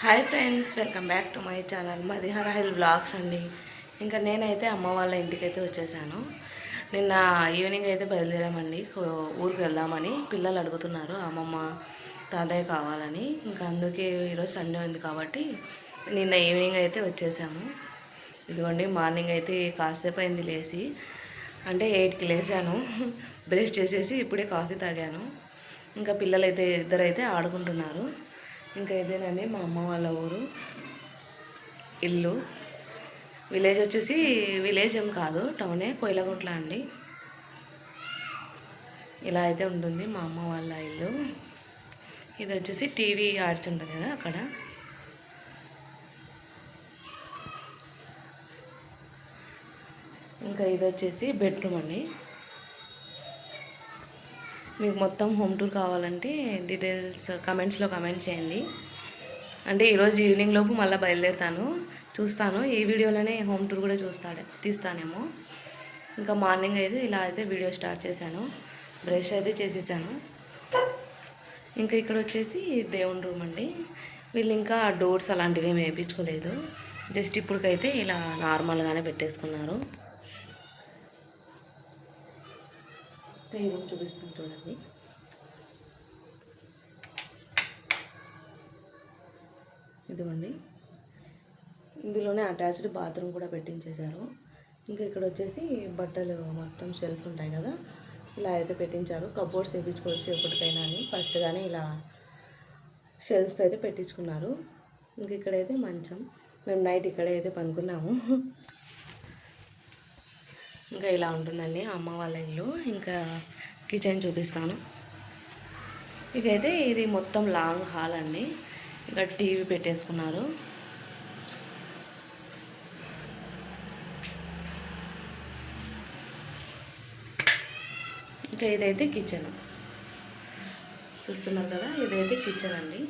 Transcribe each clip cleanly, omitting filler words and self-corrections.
Hi friends, welcome back to my channel. మాది హరాహిల్ blogs అండి. ఇంకా నేనైతే అమ్మ వాళ్ళ ఇంటికైతే వచ్చేసాను. నిన్న ఈవినింగ్ అయితే బయలుదేరామండి. ఊరికి వెళ్దామని పిల్లలు అడుగుతున్నారు అమ్మమ్మ తాతయ్య కావాలని. ఇంకా అందుకే ఈరోజు సండే ఉంది కాబట్టి నిన్న ఈవినింగ్ అయితే వచ్చేసాము. ఇదిగోండి, మార్నింగ్ అయితే కాసేపు అయింది లేచి, అంటే 8కి లేచాను. బ్రష్ చేసేసి ఇప్పుడే కాఫీ తాగాను. ఇంకా పిల్లలైతే ఇద్దరైతే ఆడుకుంటున్నారు. ఇంకా ఇదేనండి మా అమ్మ వాళ్ళ ఊరు, ఇల్లు. విలేజ్ వచ్చేసి విలేజ్ ఏం కాదు, టౌనే, కోయిలగుంట్ల అండి. ఇలా అయితే ఉంటుంది మా అమ్మ వాళ్ళ ఇల్లు. ఇది వచ్చేసి టీవీ ఆడుతుంటుంది కదా అక్కడ. ఇంకా ఇది వచ్చేసి బెడ్రూమ్ అండి. మీకు మొత్తం హోమ్ టూర్ కావాలంటే డీటెయిల్స్ కమెంట్స్లో కమెంట్ చేయండి. అంటే ఈరోజు ఈవినింగ్ లోపు మళ్ళీ బయలుదేరుతాను, చూస్తాను. ఈ వీడియోలోనే హోమ్ టూర్ కూడా తీస్తానేమో. ఇంకా మార్నింగ్ అయితే ఇలా అయితే వీడియో స్టార్ట్ చేశాను. బ్రష్ అయితే చేసేసాను. ఇంకా ఇక్కడ వచ్చేసి దేవుని రూమ్ అండి. వీళ్ళు ఇంకా డోర్స్ అలాంటివి ఏమి వేయించుకోలేదు, జస్ట్ ఇప్పటికైతే ఇలా నార్మల్గానే పెట్టేసుకున్నారు. ఈ రూమ్ చూపిస్తాను చూడండి. ఇదిగోండి, ఇందులోనే అటాచ్డ్ బాత్రూమ్ కూడా పెట్టించేశారు. ఇంకా ఇక్కడ వచ్చేసి బట్టలు మొత్తం షెల్ఫ్ ఉంటాయి కదా, ఇలా అయితే పెట్టించారు. కబోర్డ్స్ వేయించుకోవచ్చు ఎప్పటికైనా అని ఫస్ట్ కానీ ఇలా షెల్ఫ్స్ అయితే పెట్టించుకున్నారు. ఇంక ఇక్కడైతే మంచం, మేము నైట్ ఇక్కడే అయితే పనుకున్నాము. ఇంకా ఇలా ఉంటుందండి అమ్మ వాళ్ళ ఇల్లు. ఇంకా కిచెన్ చూపిస్తాను. ఇదైతే ఇది మొత్తం లాంగ్ హాల్ అండి. ఇక్కడ టీవీ పెట్టేసుకున్నారు. ఇంకా ఇదైతే కిచెన్ చూస్తున్నారు కదా, ఇదైతే కిచెన్ అండి.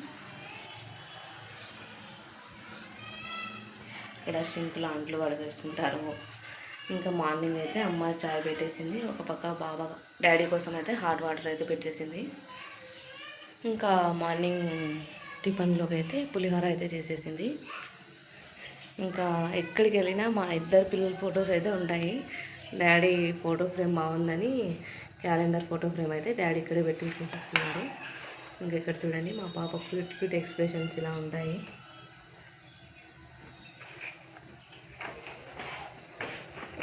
ఇక్కడ సింక్లో అంట్లు వడవేస్తుంటారు. ఇంకా మార్నింగ్ అయితే అమ్మ చాయ్ పెట్టేసింది. ఒక పక్క బాబా డాడీ కోసం అయితే హాట్ వాటర్ అయితే పెట్టేసింది. ఇంకా మార్నింగ్ టిఫిన్లోకి అయితే పులిహోర అయితే చేసేసింది. ఇంకా ఎక్కడికి వెళ్ళినా మా ఇద్దరు పిల్లల ఫొటోస్ అయితే ఉంటాయి. డాడీ ఫోటో ఫ్రేమ్ బాగుందని క్యాలెండర్ ఫోటో ఫ్రేమ్ అయితే డాడీ ఇక్కడే పెట్టి తీసుకున్నారు. ఇంకా ఇక్కడ చూడండి మా పాప క్యూట్ క్యూట్ ఎక్స్ప్రెషన్స్ ఇలా ఉంటాయి.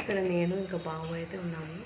ఇక్కడ నేను ఇంకా బాబు అయితే ఉన్నాము.